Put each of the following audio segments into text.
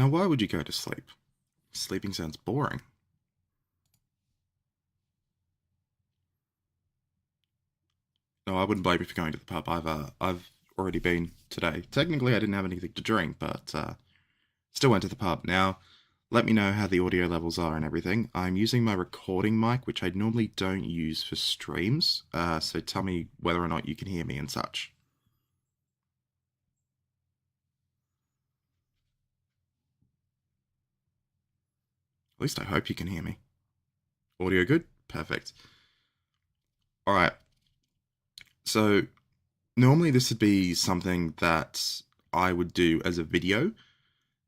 Now, why would you go to sleep? Sleeping sounds boring. No, I wouldn't blame you for going to the pub. I've already been today. Technically, I didn't have anything to drink, but still went to the pub. Now, let me know how the audio levels are and everything. I'm using my recording mic, which I normally don't use for streams. So tell me whether or not you can hear me and such. At least I hope you can hear me. Audio good? Perfect. All right. So normally this would be something that I would do as a video,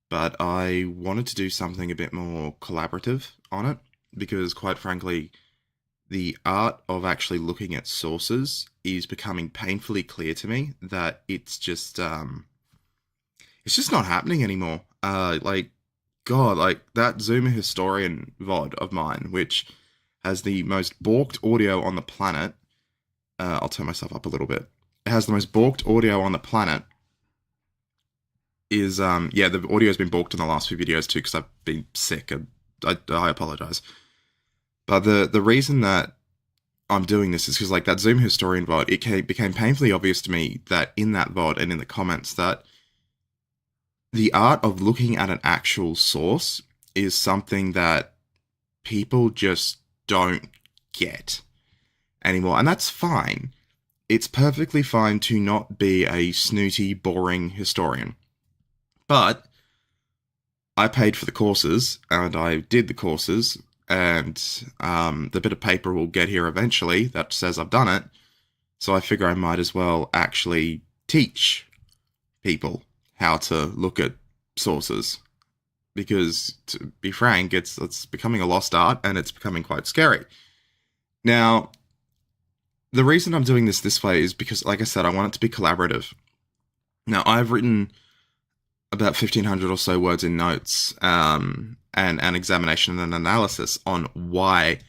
but I wanted to do something a bit more collaborative on it because, quite frankly, the art of actually looking at sources is becoming painfully clear to me that it's just not happening anymore. God, like that Zoomer Historian VOD of mine, which has the most balked audio on the planet. I'll turn myself up a little bit. It has the most balked audio on the planet. The audio has been balked in the last few videos too because I've been sick and I apologize. But the reason that I'm doing this is because, like, that Zoom Historian VOD, it became painfully obvious to me that in that VOD and in the comments that the art of looking at an actual source is something that people just don't get anymore. And that's fine. It's perfectly fine to not be a snooty, boring historian. But I paid for the courses, and I did the courses, and the bit of paper will get here eventually that says I've done it. So I figure I might as well actually teach people how to look at sources. Because, to be frank, it's becoming a lost art, and it's becoming quite scary. Now, the reason I'm doing this way is because, like I said, I want it to be collaborative. Now, I've written about 1,500 or so words in notes and an examination and an analysis on why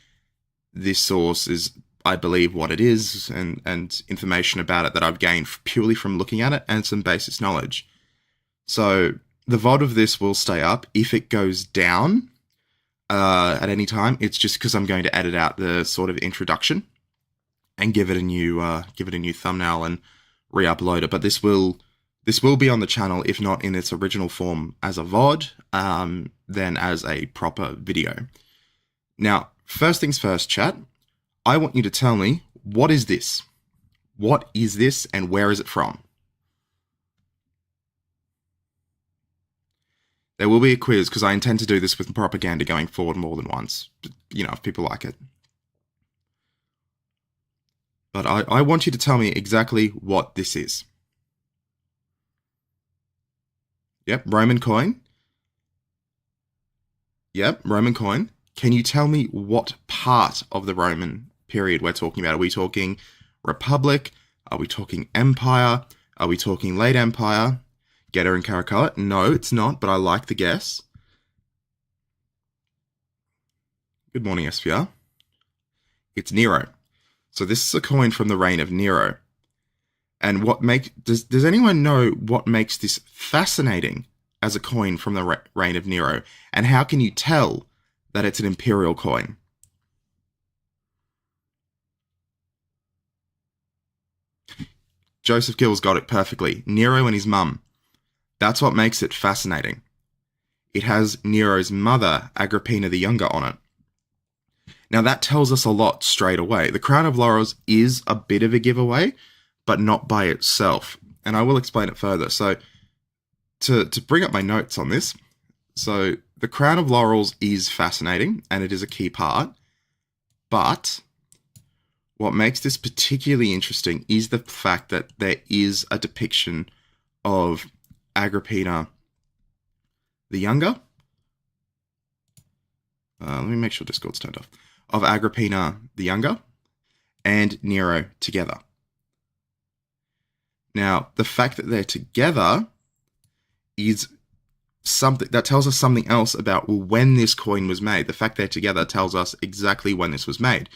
this source is, I believe, what it is, and information about it that I've gained purely from looking at it and some basis knowledge. So the VOD of this will stay up. If it goes down at any time, it's just because I'm going to edit out the sort of introduction and give it a new thumbnail and re-upload it. But this will be on the channel, if not in its original form as a VOD, then as a proper video. Now, first things first, chat. I want you to tell me, what is this? What is this, and where is it from? There will be a quiz, because I intend to do this with propaganda going forward more than once, if people like it. But I want you to tell me exactly what this is. Yep, Roman coin. Yep, Roman coin. Can you tell me what part of the Roman period we're talking about? Are we talking Republic? Are we talking Empire? Are we talking late Empire? Getter and Caracalla? No, it's not, but I like the guess. Good morning, SPR. It's Nero. So this is a coin from the reign of Nero. And does anyone know what makes this fascinating as a coin from the reign of Nero? And how can you tell that it's an imperial coin? Joseph Gill's got it perfectly. Nero and his mum. That's what makes it fascinating. It has Nero's mother, Agrippina the Younger, on it. Now that tells us a lot straight away. The Crown of Laurels is a bit of a giveaway, but not by itself. And I will explain it further. So to bring up my notes on this, so the Crown of Laurels is fascinating and it is a key part, but what makes this particularly interesting is the fact that there is a depiction of Agrippina the Younger. Let me make sure Discord's turned off. Of Agrippina the Younger and Nero together. Now, the fact that they're together is something that tells us something else about when this coin was made. The fact they're together tells us exactly when this was made,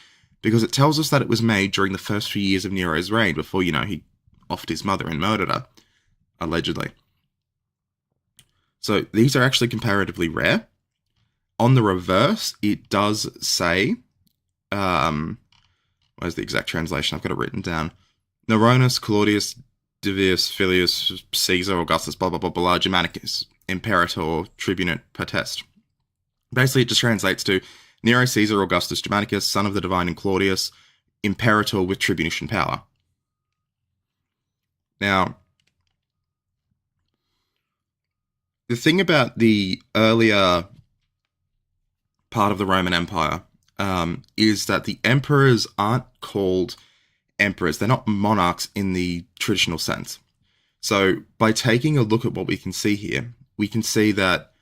because it tells us that it was made during the first few years of Nero's reign before, he offed his mother and murdered her, allegedly. So these are actually comparatively rare. On the reverse, it does say, where's the exact translation? I've got it written down. Neronis, Claudius, Divius, Filius, Caesar, Augustus, blah, blah, blah, blah, Germanicus, Imperator, Tribunate, Potest. Basically, it just translates to Nero, Caesar, Augustus, Germanicus, son of the divine, and Claudius, Imperator with tribunician power. Now, the thing about the earlier part of the Roman Empire is that the emperors aren't called emperors. They're not monarchs in the traditional sense. So by taking a look at what we can see here, we can see that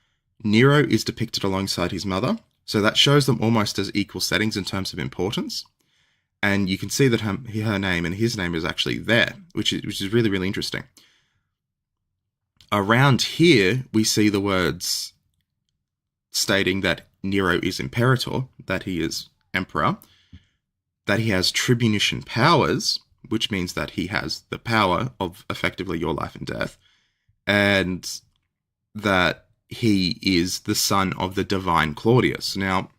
Nero is depicted alongside his mother. So that shows them almost as equal settings in terms of importance. And you can see that her name and his name is actually there, which is really, really interesting. Around here, we see the words stating that Nero is imperator, that he is emperor, that he has tribunician powers, which means that he has the power of effectively your life and death, and that he is the son of the divine Claudius. Now,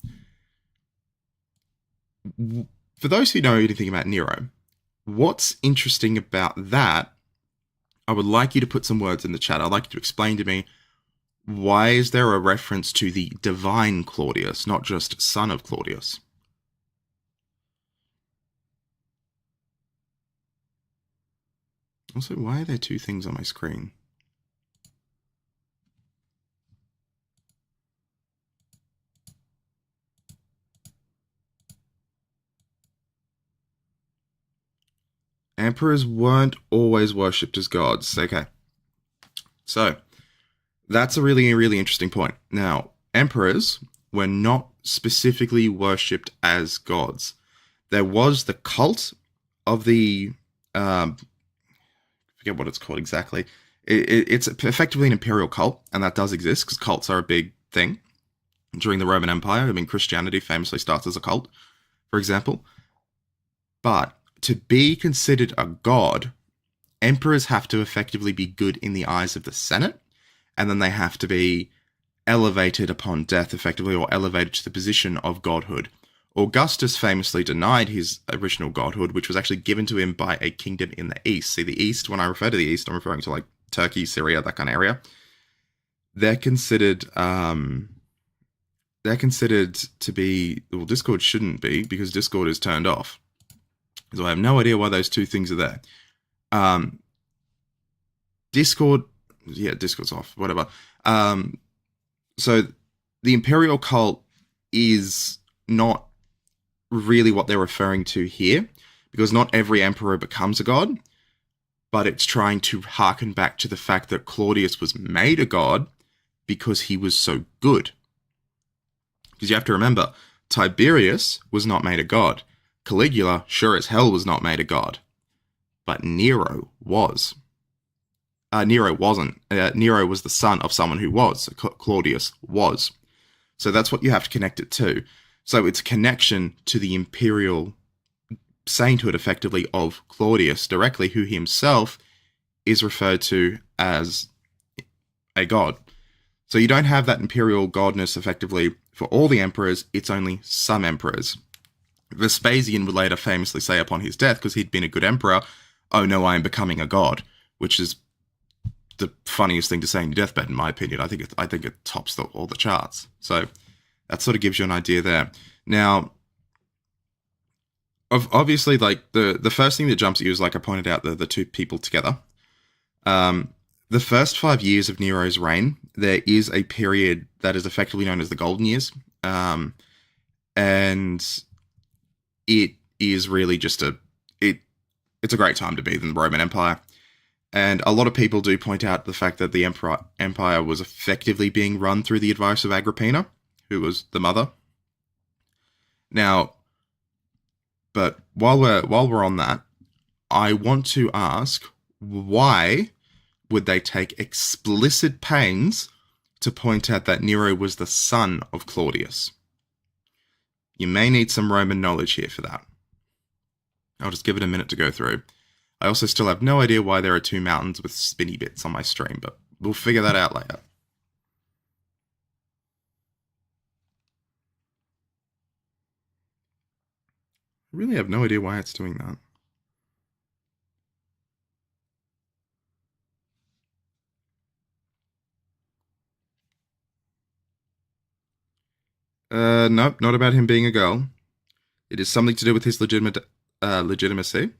for those who know anything about Nero, what's interesting about that, I would like you to put some words in the chat. I'd like you to explain to me, why is there a reference to the divine Claudius, not just son of Claudius? Also, why are there two things on my screen? Emperors weren't always worshipped as gods. Okay. So, that's a really, really interesting point. Now, emperors were not specifically worshipped as gods. There was the cult of the... I forget what it's called exactly. It's effectively an imperial cult, and that does exist, because cults are a big thing during the Roman Empire. I mean, Christianity famously starts as a cult, for example. But to be considered a god, emperors have to effectively be good in the eyes of the Senate, and then they have to be elevated upon death, effectively, or elevated to the position of godhood. Augustus famously denied his original godhood, which was actually given to him by a kingdom in the east. See, the east, when I refer to the east, I'm referring to like Turkey, Syria, that kind of area. They're considered to be, well, Discord shouldn't be, because Discord is turned off. So I have no idea why those two things are there. Discord's off, whatever. So the imperial cult is not really what they're referring to here, because not every emperor becomes a god, but it's trying to harken back to the fact that Claudius was made a god because he was so good. Because you have to remember, Tiberius was not made a god. Caligula, sure as hell, was not made a god. But Nero was. Nero wasn't. Nero was the son of someone who was. Claudius was. So that's what you have to connect it to. So it's a connection to the imperial sainthood, effectively, of Claudius directly, who himself is referred to as a god. So you don't have that imperial godness, effectively, for all the emperors. It's only some emperors. Vespasian would later famously say upon his death, because he'd been a good emperor, "Oh no, I am becoming a god," which is the funniest thing to say in your deathbed, in my opinion. I think it tops all the charts. So that sort of gives you an idea there. Now, obviously, like the first thing that jumps at you is, like I pointed out, the two people together. The first 5 years of Nero's reign, there is a period that is effectively known as the Golden Years, and it is really just it's a great time to be in the Roman Empire. And a lot of people do point out the fact that the empire was effectively being run through the advice of Agrippina, who was the mother. Now, but while we're on that, I want to ask, why would they take explicit pains to point out that Nero was the son of Claudius? You may need some Roman knowledge here for that. I'll just give it a minute to go through. I also still have no idea why there are two mountains with spinny bits on my stream, but we'll figure that out later. I really have no idea why it's doing that. Nope, not about him being a girl. It is something to do with his legitimacy.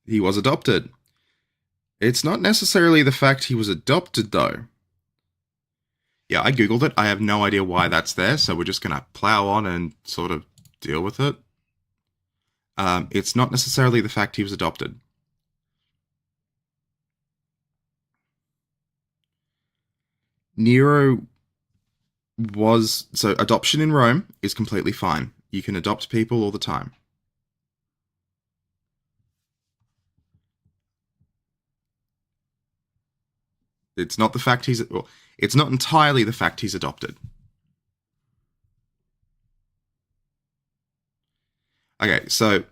He was adopted. It's not necessarily the fact he was adopted, though. Yeah, I googled it. I have no idea why that's there, so we're just gonna plow on and sort of deal with it. It's not necessarily the fact he was adopted. Nero was so adoption in Rome is completely fine. You can adopt people all the time. It's not the fact he's well, it's not entirely the fact he's adopted. Okay, so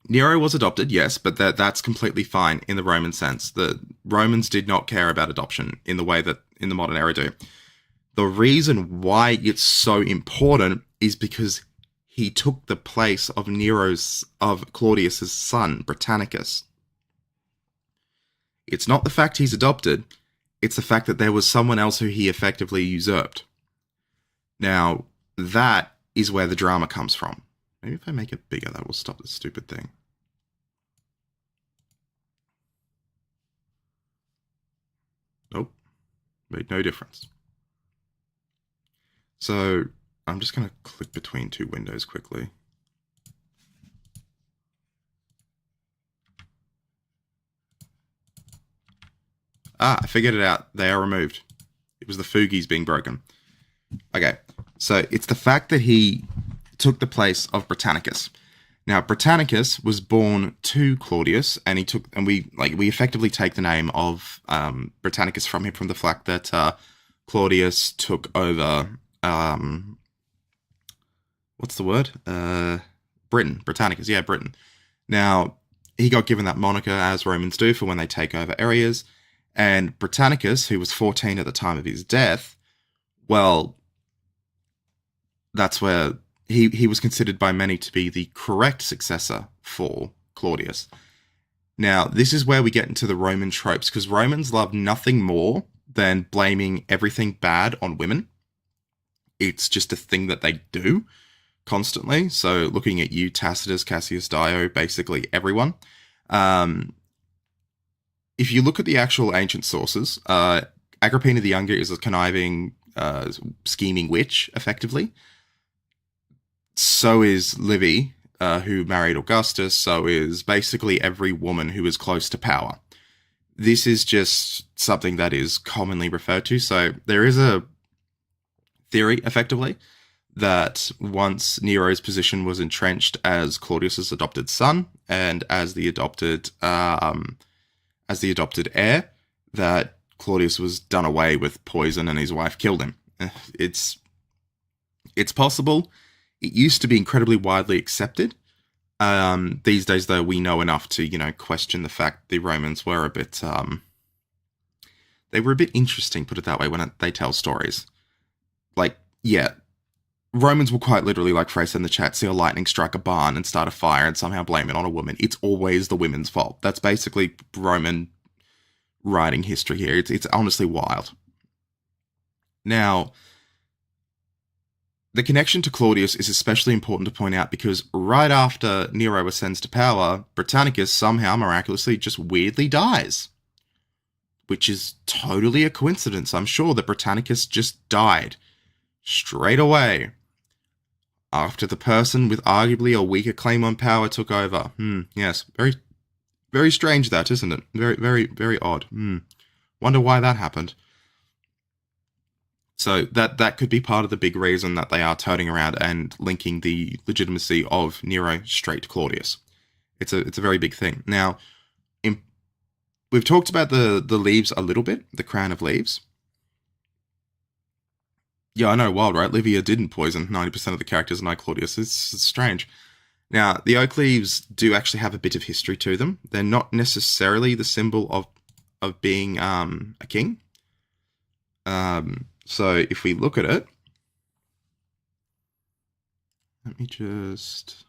Nero was adopted, yes, but that's completely fine in the Roman sense. The Romans did not care about adoption in the way that in the modern era do. The reason why it's so important is because he took the place of Claudius's son, Britannicus. It's not the fact he's adopted, it's the fact that there was someone else who he effectively usurped. Now, that is where the drama comes from. Maybe if I make it bigger, that will stop this stupid thing. Nope. Made no difference. So, I'm just going to click between two windows quickly. Ah, I figured it out. They are removed. It was the Fugies being broken. Okay, so it's the fact that he took the place of Britannicus. Now, Britannicus was born to Claudius, and we effectively take the name of Britannicus from him from the fact that Claudius took over. What's the word? Britain. Britannicus. Yeah, Britain. Now, he got given that moniker as Romans do for when they take over areas. And Britannicus, who was 14 at the time of his death, well, that's where he was considered by many to be the correct successor for Claudius. Now, this is where we get into the Roman tropes, because Romans love nothing more than blaming everything bad on women. It's just a thing that they do constantly. So, looking at you, Tacitus, Cassius Dio, basically everyone. If you look at the actual ancient sources, Agrippina the Younger is a conniving, scheming witch, effectively. So is Livy, who married Augustus. So is basically every woman who is close to power. This is just something that is commonly referred to. So there is a theory, effectively, that once Nero's position was entrenched as Claudius's adopted son and as the adopted heir, that Claudius was done away with poison and his wife killed him. It's possible. It used to be incredibly widely accepted. These days, though, we know enough to, question the fact the Romans were a bit, they were a bit interesting, put it that way, when they tell stories. Like, yeah, Romans will quite literally, like Fraser in the chat, see a lightning strike a barn and start a fire and somehow blame it on a woman. It's always the women's fault. That's basically Roman writing history here. It's honestly wild. Now, the connection to Claudius is especially important to point out because right after Nero ascends to power, Britannicus somehow miraculously just weirdly dies. Which is totally a coincidence. I'm sure that Britannicus just died straight away after the person with arguably a weaker claim on power took over. Yes, very, very strange that, isn't it? Very, very, very odd. Wonder why that happened. So that could be part of the big reason that they are turning around and linking the legitimacy of Nero straight to Claudius. It's a very big thing. Now, we've talked about the leaves a little bit, the crown of leaves. Yeah, I know, wild, right? Livia didn't poison 90% of the characters in I, Claudius. It's strange. Now, the oak leaves do actually have a bit of history to them. They're not necessarily the symbol of being a king. So if we look at it, let me just...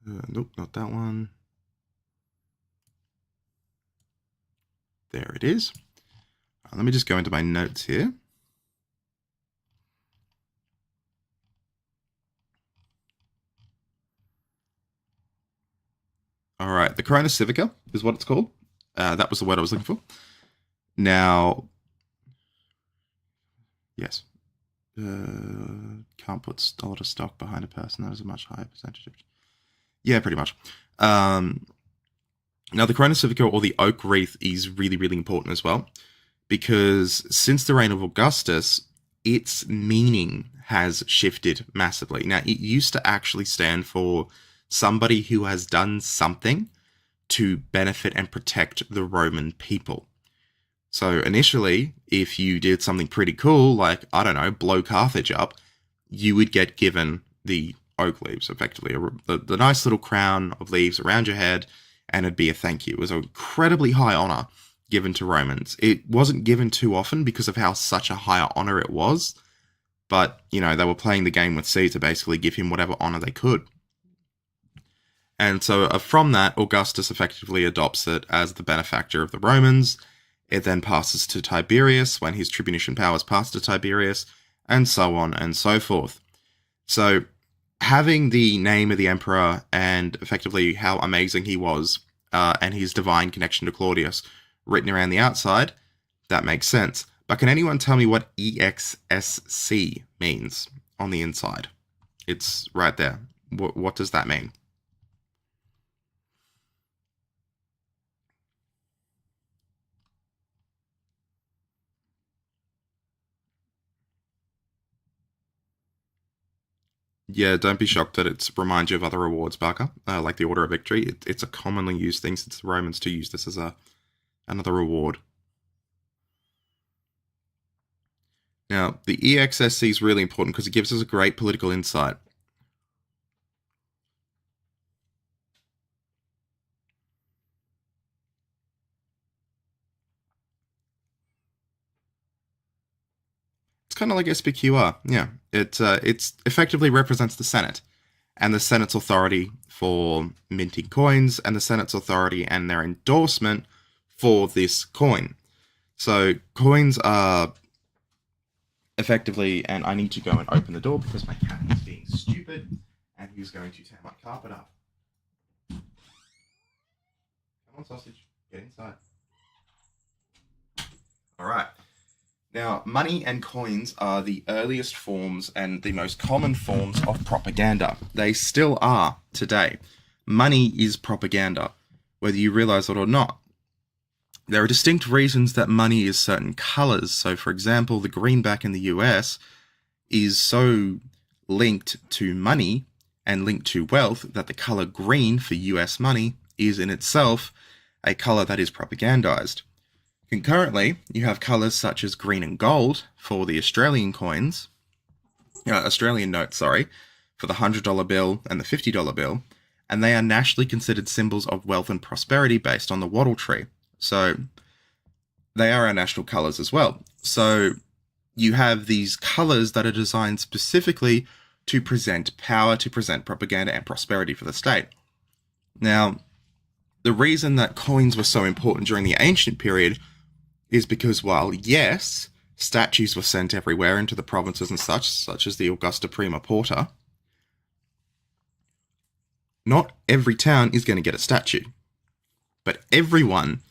nope, not that one. There it is. Let me just go into my notes here. All right, the Corona Civica is what it's called. That was the word I was looking for. Now, yes, can't put a lot of stock behind a person that has a much higher percentage of... Yeah, pretty much. Now, the Corona Civica, or the oak wreath, is really, really important as well, because since the reign of Augustus, its meaning has shifted massively. Now, it used to actually stand for somebody who has done something to benefit and protect the Roman people. So initially, if you did something pretty cool, like, I don't know, blow Carthage up, you would get given the oak leaves, effectively, the nice little crown of leaves around your head, and it'd be a thank you. It was an incredibly high honor given to Romans. It wasn't given too often because of how such a high honor it was, but, you know, they were playing the game with Caesar, basically give him whatever honor they could. And so from that, Augustus effectively adopts it as the benefactor of the Romans. It then passes to Tiberius when his tribunician powers pass to Tiberius, and so on and so forth. So having the name of the emperor and effectively how amazing he was, and his divine connection to Claudius written around the outside, that makes sense. But can anyone tell me what EXSC means on the inside? It's right there. What does that mean? Yeah, don't be shocked that it reminds you of other awards, Barker, like the Order of Victory. It's a commonly used thing since the Romans to use this as another reward. Now, the EXSC is really important because it gives us a great political insight. It's kind of like SPQR. Yeah, it's effectively represents the Senate and the Senate's authority for minting coins and the Senate's authority and their endorsement for this coin. So coins are effectively, and I need to go and open the door because my cat is being stupid and he's going to tear my carpet up. Come on, sausage, get inside. All right. Now, money and coins are the earliest forms and the most common forms of propaganda. They still are today. Money is propaganda, whether you realize it or not. There are distinct reasons that money is certain colors. So, for example, the greenback in the US is so linked to money and linked to wealth that the color green for US money is in itself a color that is propagandized. Concurrently, you have colours such as green and gold for the Australian coins, Australian notes, sorry, for the $100 bill and the $50 bill, and they are nationally considered symbols of wealth and prosperity based on the wattle tree. So they are our national colours as well. So you have these colours that are designed specifically to present power, to present propaganda and prosperity for the state. Now, the reason that coins were so important during the ancient period is because while, yes, statues were sent everywhere into the provinces and such as the Augusta Prima Porta, not every town is going to get a statue. But everyone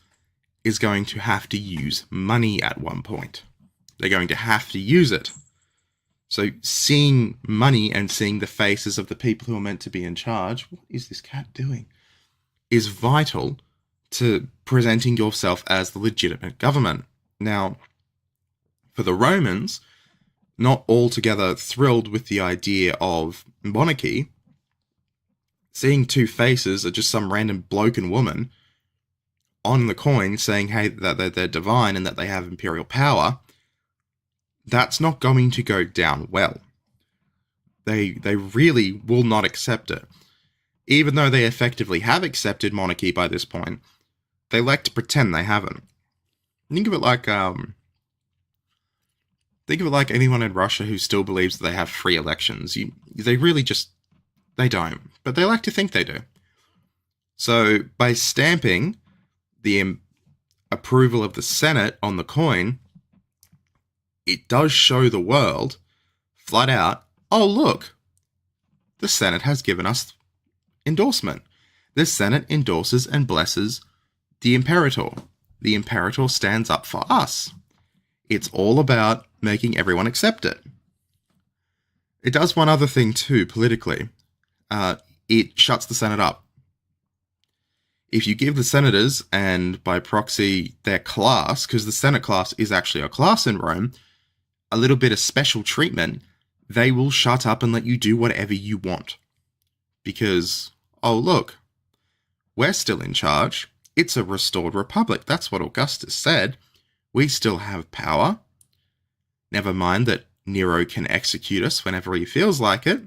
is going to have to use money at one point. They're going to have to use it. So seeing money and seeing the faces of the people who are meant to be in charge, what is this cat doing, is vital to presenting yourself as the legitimate government. Now, for the Romans, not altogether thrilled with the idea of monarchy, seeing two faces of just some random bloke and woman on the coin saying, hey, that they're divine and that they have imperial power, that's not going to go down well. They really will not accept it. Even though they effectively have accepted monarchy by this point, they like to pretend they haven't. Think of it like anyone in Russia who still believes that they have free elections. They really just, they don't, but they like to think they do. So by stamping the approval of the Senate on the coin, it does show the world flat out, oh look, the Senate has given us endorsement. The Senate endorses and blesses the Imperator. The Imperator stands up for us. It's all about making everyone accept it. It does one other thing too, politically. It shuts the Senate up. If you give the senators, and by proxy their class, because the Senate class is actually a class in Rome, a little bit of special treatment, they will shut up and let you do whatever you want. Because, oh look, we're still in charge. It's a restored republic. That's what Augustus said. We still have power. Never mind that Nero can execute us whenever he feels like it.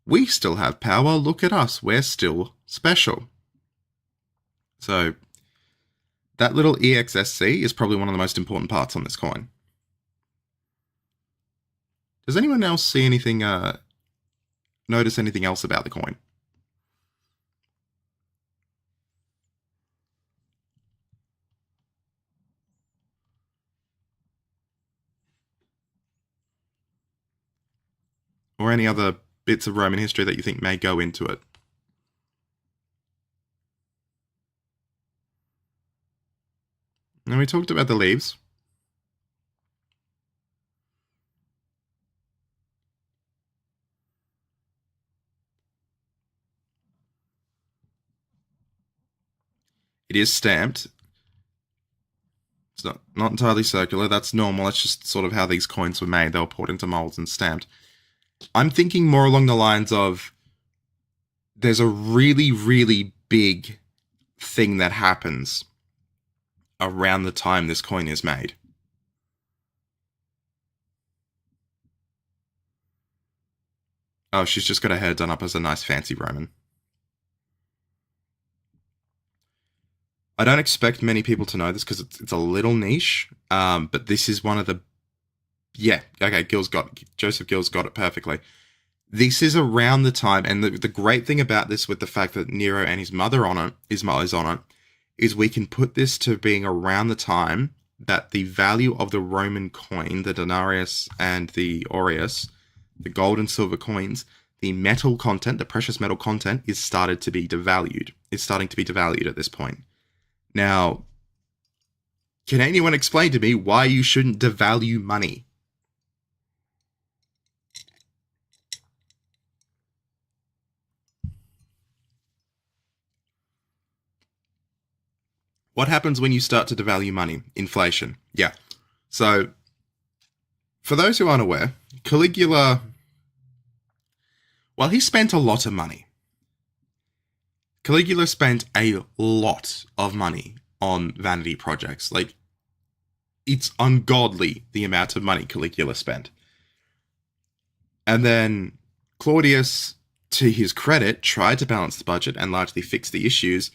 We still have power. Look at us. We're still special. So, that little EXSC is probably one of the most important parts on this coin. Does anyone else see anything, notice anything else about the coin? Or any other bits of Roman history that you think may go into it? Now, we talked about the leaves. It is stamped. It's not entirely circular. That's normal. That's just sort of how these coins were made. They were poured into molds and stamped. I'm thinking more along the lines of there's a really, really big thing that happens around the time this coin is made. Oh, she's just got her hair done up as a nice fancy Roman. I don't expect many people to know this because it's a little niche, but this is one of the... Yeah, okay, Joseph Gill's got it perfectly. This is around the time, and the great thing about this with the fact that Nero and his mother is on it, is we can put this to being around the time that the value of the Roman coin, the denarius and the aureus, the gold and silver coins, the metal content, the precious metal content, is starting to be devalued at this point. Now, can anyone explain to me why you shouldn't devalue money? What happens when you start to devalue money? Inflation. Yeah. So, for those who aren't aware, Caligula, well, he spent a lot of money. Caligula spent a lot of money on vanity projects. Like, it's ungodly the amount of money Caligula spent. And then Claudius, to his credit, tried to balance the budget and largely fix the issues,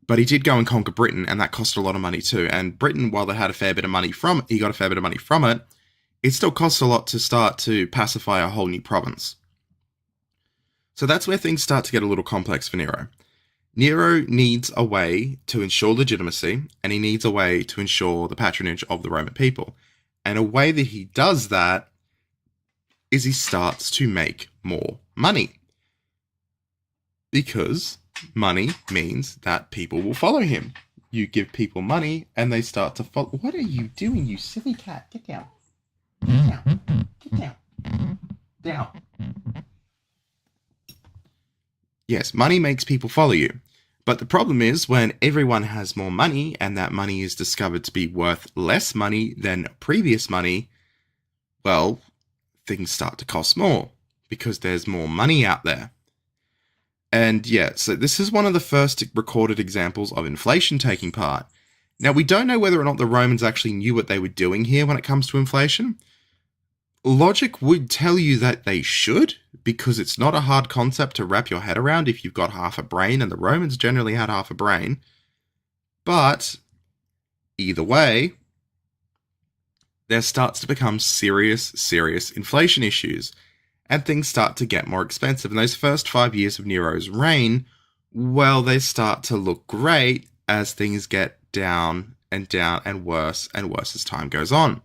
but he did go and conquer Britain, and that cost a lot of money too. And Britain, while they had a fair bit of money from it, it still costs a lot to start to pacify a whole new province. So that's where things start to get a little complex for Nero. Nero needs a way to ensure legitimacy, and he needs a way to ensure the patronage of the Roman people. And a way that he does that is he starts to make more money. Because money means that people will follow him. You give people money, and they start to follow. What are you doing, you silly cat? Get down. Get down. Get down. Down. Yes, money makes people follow you. But the problem is when everyone has more money and that money is discovered to be worth less money than previous money, well, things start to cost more because there's more money out there. And yeah, so this is one of the first recorded examples of inflation taking part. Now, we don't know whether or not the Romans actually knew what they were doing here when it comes to inflation, logic would tell you that they should, because it's not a hard concept to wrap your head around if you've got half a brain, and the Romans generally had half a brain. But either way, there starts to become serious inflation issues, and things start to get more expensive. And those first 5 years of Nero's reign, well, they start to look great as things get down and worse as time goes on.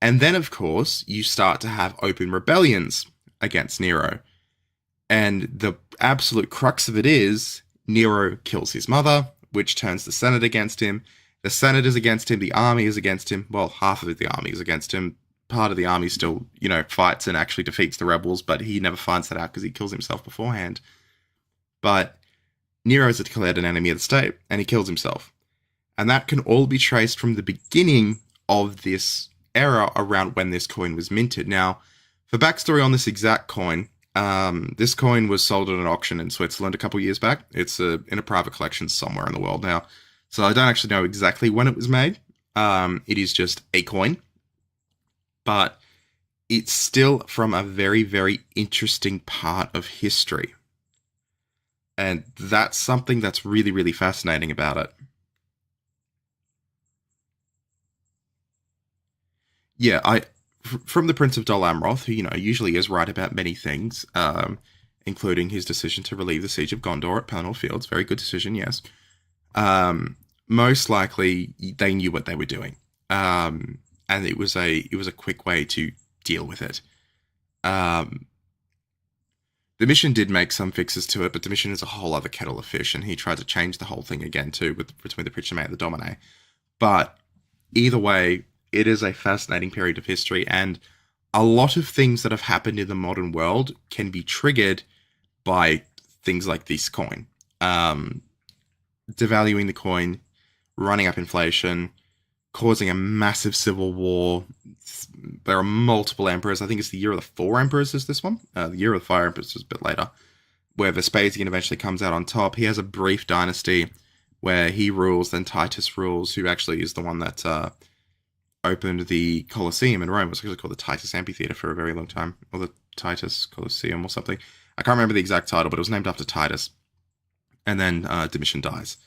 And then, of course, you start to have open rebellions against Nero. And the absolute crux of it is Nero kills his mother, which turns the Senate against him. The Senate is against him. The army is against him. Well, half of the army is against him. Part of the army still, fights and actually defeats the rebels, but he never finds that out because he kills himself beforehand. But Nero is declared an enemy of the state, and he kills himself. And that can all be traced from the beginning of this era around when this coin was minted. Now, for backstory on this exact coin, this coin was sold at an auction in Switzerland a couple years back. It's in a private collection somewhere in the world now. So I don't actually know exactly when it was made. It is just a coin. But it's still from a very, very interesting part of history. And that's something that's really, really fascinating about it. Yeah, from the Prince of Dol Amroth, who usually is right about many things, including his decision to relieve the siege of Gondor at Pelennor Fields. Very good decision, yes. Most likely, they knew what they were doing, and it was a quick way to deal with it. The mission did make some fixes to it, but the mission is a whole other kettle of fish, and he tried to change the whole thing again too, between the Prince and the Domine. But either way, it is a fascinating period of history, and a lot of things that have happened in the modern world can be triggered by things like this coin. Devaluing the coin, running up inflation, causing a massive civil war. There are multiple emperors. I think it's the Year of the Four Emperors is this one. The Year of the Fire Emperors is a bit later, where Vespasian eventually comes out on top. He has a brief dynasty where he rules, then Titus rules, who actually is the one that opened the Colosseum in Rome. It was actually called the Titus Amphitheater for a very long time, or the Titus Colosseum or something. I can't remember the exact title, but it was named after Titus. And then Domitian dies.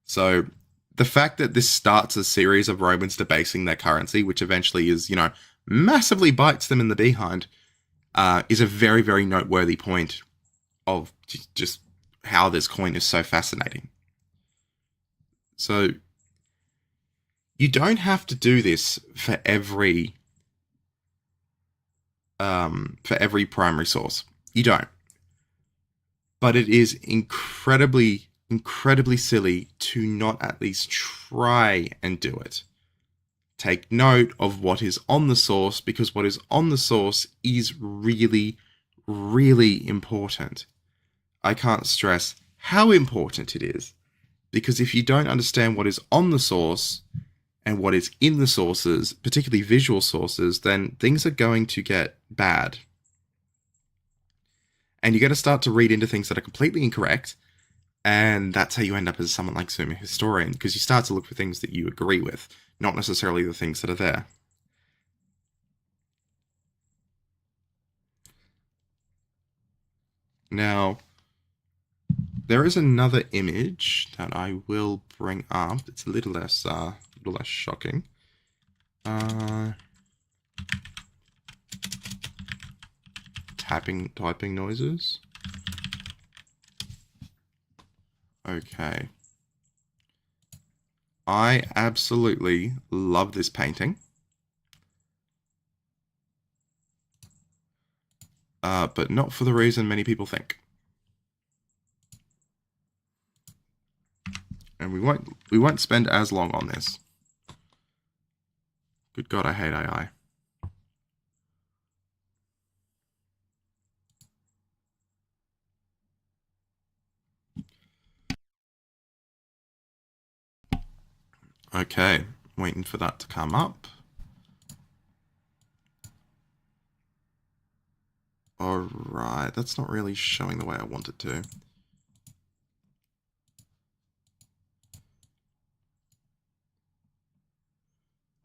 So the fact that this starts a series of Romans debasing their currency, which eventually is, massively bites them in the behind, is a very, very noteworthy point of just how this coin is so fascinating. So you don't have to do this for every primary source. You don't. But it is incredibly silly to not at least try and do it. Take note of what is on the source, because what is on the source is really, really important. I can't stress how important it is, because if you don't understand what is on the source and what is in the sources, particularly visual sources, then things are going to get bad. And you're going to start to read into things that are completely incorrect, and that's how you end up as someone like Sumer Historian, because you start to look for things that you agree with, not necessarily the things that are there. Now, there is another image that I will bring up. It's a little less shocking. Typing noises. Okay. I absolutely love this painting. But not for the reason many people think. And we won't spend as long on this. Good God, I hate AI. Okay, waiting for that to come up. Alright, that's not really showing the way I want it to.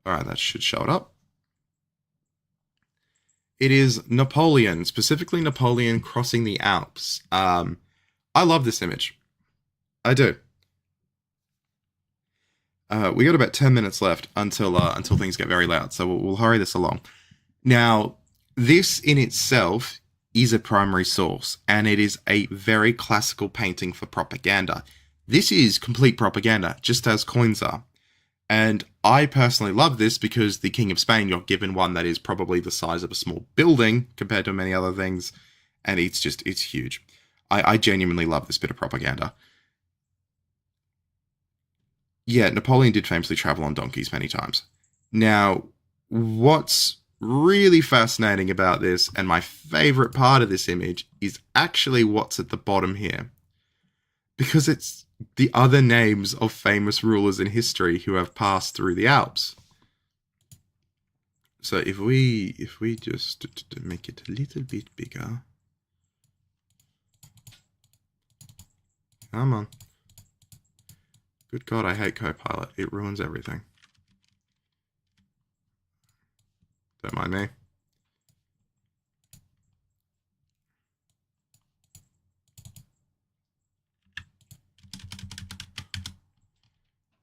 Alright, that should show it up. It is Napoleon, specifically Napoleon crossing the Alps. I love this image. I do. We got about 10 minutes left until things get very loud, so we'll hurry this along. Now, this in itself is a primary source, and it is a very classical painting for propaganda. This is complete propaganda, just as coins are. And I personally love this because the King of Spain, you're given one that is probably the size of a small building compared to many other things, and it's huge. I genuinely love this bit of propaganda. Yeah, Napoleon did famously travel on donkeys many times. Now, what's really fascinating about this, and my favorite part of this image, is actually what's at the bottom here. Because it's the other names of famous rulers in history who have passed through the Alps. So if we just make it a little bit bigger. Come on. Good God, I hate Copilot. It ruins everything. Don't mind me.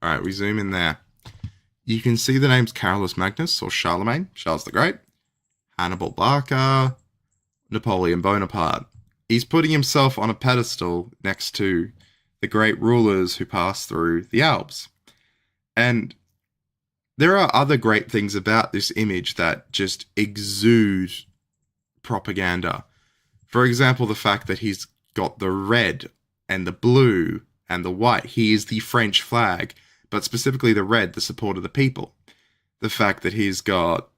Alright, we zoom in there. You can see the names Carolus Magnus or Charlemagne, Charles the Great, Hannibal Barca, Napoleon Bonaparte. He's putting himself on a pedestal next to the great rulers who passed through the Alps. And there are other great things about this image that just exude propaganda. For example, the fact that he's got the red and the blue and the white. He is the French flag, but specifically the red, the support of the people. The fact that he's got...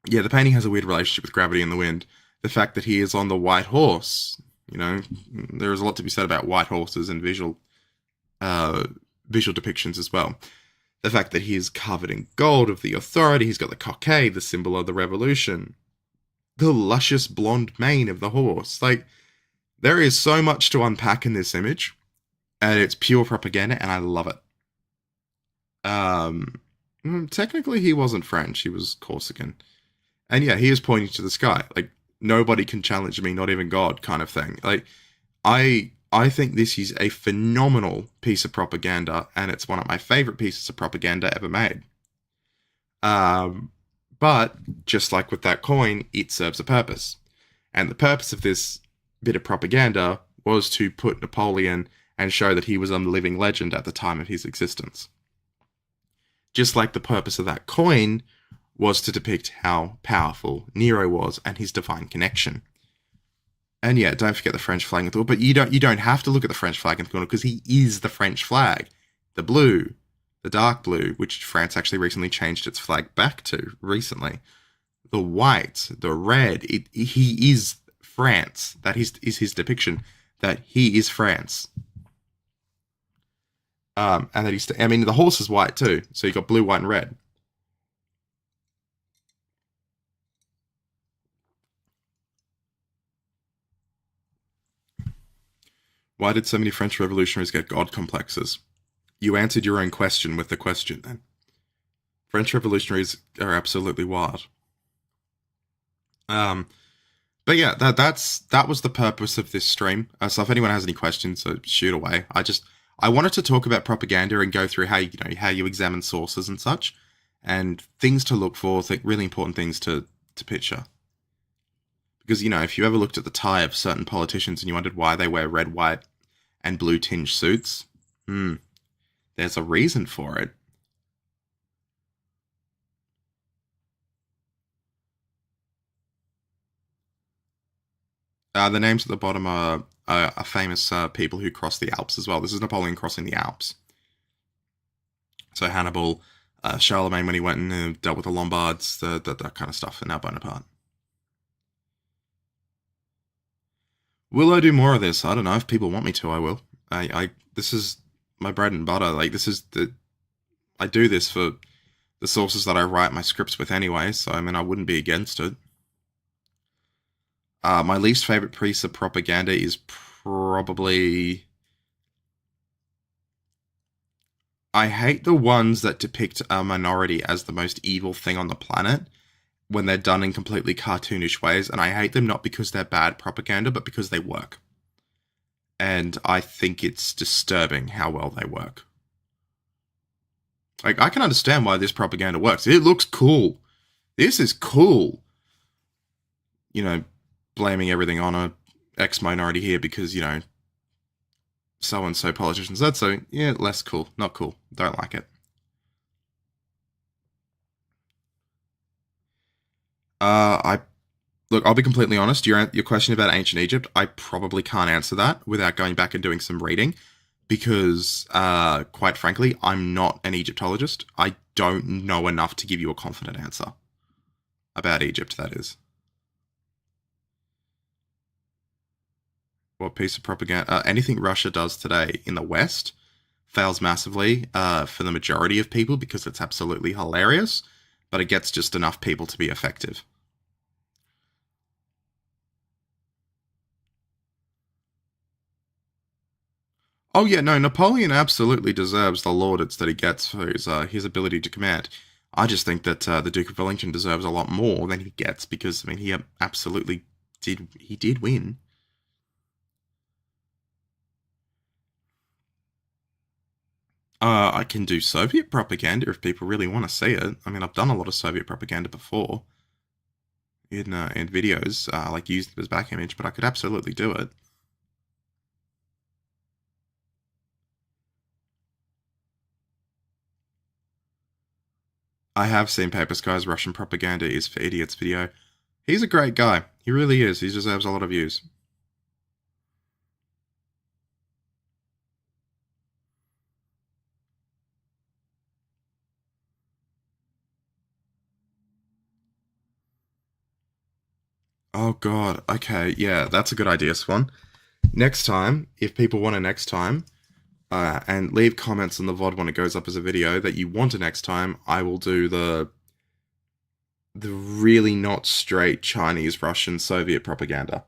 Yeah, the painting has a weird relationship with gravity and the wind. The fact that he is on the white horse. You know, there is a lot to be said about white horses and visual depictions as well. The fact that he is covered in gold of the authority, he's got the cockade, the symbol of the revolution. The luscious blonde mane of the horse. Like, there is so much to unpack in this image, and it's pure propaganda, and I love it. Technically he wasn't French, he was Corsican. And yeah, he is pointing to the sky. Like, nobody can challenge me, not even God, kind of thing. Like, I think this is a phenomenal piece of propaganda, and it's one of my favorite pieces of propaganda ever made. But, just like with that coin, it serves a purpose. And the purpose of this bit of propaganda was to put Napoleon and show that he was a living legend at the time of his existence. Just like the purpose of that coin was to depict how powerful Nero was and his divine connection. And yeah, don't forget the French flag in the corner, but you don't have to look at the French flag in the corner because he is the French flag. The blue, the dark blue, which France actually recently changed its flag back to recently. The white, the red, he is France. That is his depiction, that he is France. And that the horse is white too, so you got blue, white, and red. Why did so many French revolutionaries get god complexes? You answered your own question with the question then. French revolutionaries are absolutely wild. But yeah, that was the purpose of this stream. So if anyone has any questions, shoot away. I wanted to talk about propaganda and go through how you examine sources and such, and things to look for, really important things to picture. Because, if you ever looked at the tie of certain politicians and you wondered why they wear red, white, and blue tinged suits, there's a reason for it. The names at the bottom are famous people who crossed the Alps as well. This is Napoleon crossing the Alps. So Hannibal, Charlemagne when he went and dealt with the Lombards, that kind of stuff, and now Bonaparte. Will I do more of this? I don't know. If people want me to, I will. This is my bread and butter. Like, I do this for the sources that I write my scripts with anyway, so I wouldn't be against it. My least favorite piece of propaganda is probably... I hate the ones that depict a minority as the most evil thing on the planet, when they're done in completely cartoonish ways, and I hate them not because they're bad propaganda, but because they work. And I think it's disturbing how well they work. Like, I can understand why this propaganda works. It looks cool. This is cool. You know, blaming everything on a X minority here because, so and so politicians. That's so, yeah, less cool. Not cool. Don't like it. I Look, I'll be completely honest. Your question about ancient Egypt, I probably can't answer that without going back and doing some reading, because, quite frankly, I'm not an Egyptologist. I don't know enough to give you a confident answer about Egypt. That is, what piece of propaganda? Anything Russia does today in the West fails massively for the majority of people because it's absolutely hilarious, but it gets just enough people to be effective. Oh yeah, no, Napoleon absolutely deserves the laudits that he gets for his ability to command. I just think that the Duke of Wellington deserves a lot more than he gets because I mean he absolutely did win. I can do Soviet propaganda if people really want to see it. I mean, I've done a lot of Soviet propaganda before in videos, like used it as back image, but I could absolutely do it. I have seen Paper Sky's Russian propaganda is for idiots video. He's a great guy. He really is. He deserves a lot of views. Oh god. Okay. Yeah, that's a good idea, Swan. Next time, if people want a next time, and leave comments on the VOD when it goes up as a video that you want a next time, I will do the really not straight Chinese, Russian, Soviet propaganda.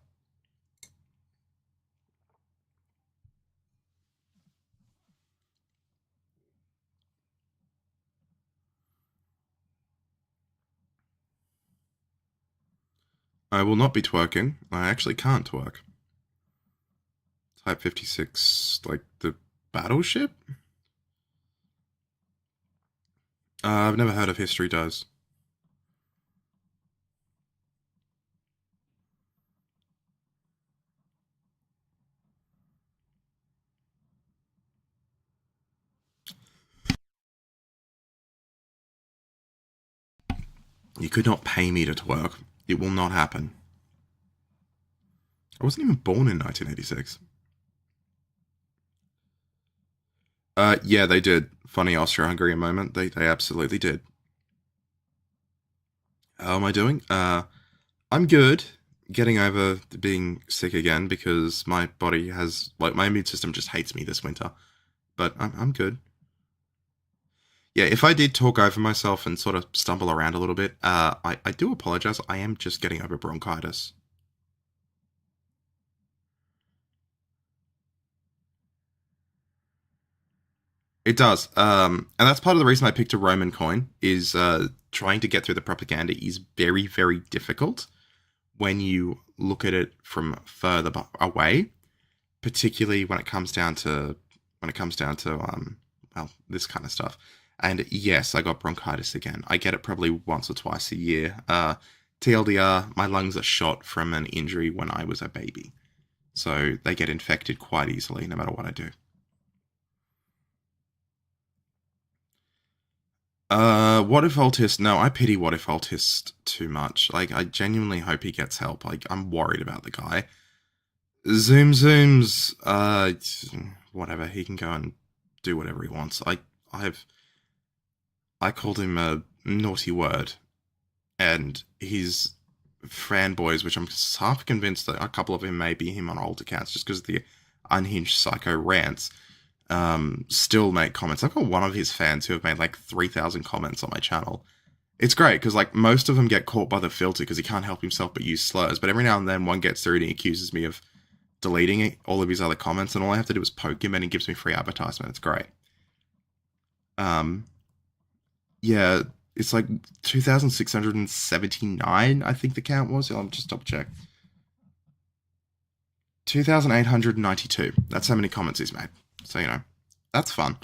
I will not be twerking. I actually can't twerk. Type 56, like the battleship? I've never heard of History Does. You could not pay me to twerk. It will not happen. I wasn't even born in 1986. Yeah, they did. Funny Austro-Hungarian moment. They absolutely did. How am I doing? I'm good. Getting over being sick again because my body has, like, my immune system just hates me this winter. But I'm good. Yeah, if I did talk over myself and sort of stumble around a little bit, I do apologize. I am just getting over bronchitis. It does. And that's part of the reason I picked a Roman coin, is trying to get through the propaganda is very, very difficult when you look at it from further away, particularly when it comes down to well, this kind of stuff. And yes, I got bronchitis again. I get it probably once or twice a year. TLDR, my lungs are shot from an injury when I was a baby, so they get infected quite easily no matter what I do. What if Altist? No, I pity What if Altist too much. Like, I genuinely hope he gets help. Like, I'm worried about the guy. Zooms, whatever. He can go and do whatever he wants. I've, I called him a naughty word, and his fanboys, which I'm half convinced that a couple of them may be him on old accounts, just because of the unhinged psycho rants, still make comments. I've got one of his fans who have made like 3,000 comments on my channel. It's great because like most of them get caught by the filter because he can't help himself but use slurs. But every now and then one gets through and he accuses me of deleting all of his other comments, and all I have to do is poke him and he gives me free advertisement. It's great. Um, yeah, It's like 2,679, I think the count was. I'll just double check. 2,892. That's how many comments he's made. So, that's fun.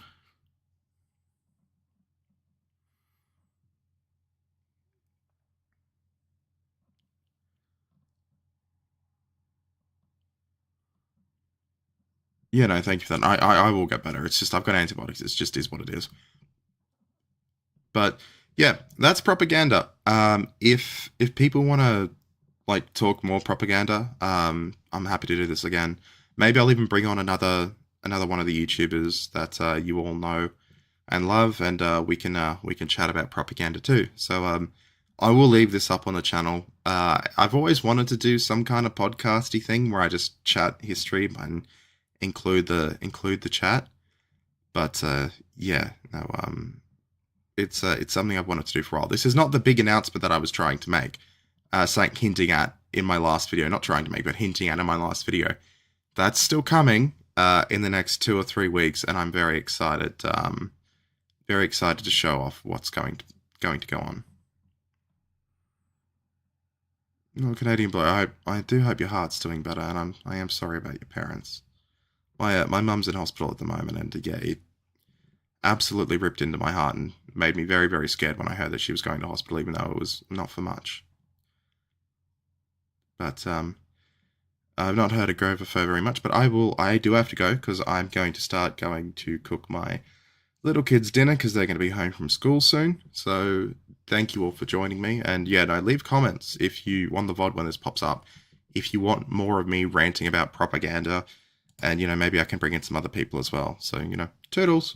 Yeah, no, thank you for that. I will get better. It's just I've got antibiotics. It just is what it is. But yeah, that's propaganda. If people want to like talk more propaganda, I'm happy to do this again. Maybe I'll even bring on another one of the YouTubers that you all know and love, and we can chat about propaganda too. So I will leave this up on the channel. I've always wanted to do some kind of podcasty thing where I just chat history and include the chat. But yeah, no, it's something I've wanted to do for a while. This is not the big announcement that I was trying to make, hinting at in my last video. Not trying to make, but hinting at in my last video. That's still coming in the next 2 or 3 weeks, and I'm very excited. Very excited to show off what's going to go on. No, Canadian boy, I do hope your heart's doing better, and I am sorry about your parents. My mum's in hospital at the moment, and yeah, it absolutely ripped into my heart and made me very, very scared when I heard that she was going to hospital, even though it was not for much. But I've not heard of Grover for very much, but I do have to go because I'm going to start going to cook my little kids' dinner because they're going to be home from school soon. So thank you all for joining me. And yeah, no, leave comments if you want the VOD when this pops up. If you want more of me ranting about propaganda, and maybe I can bring in some other people as well. So toodles.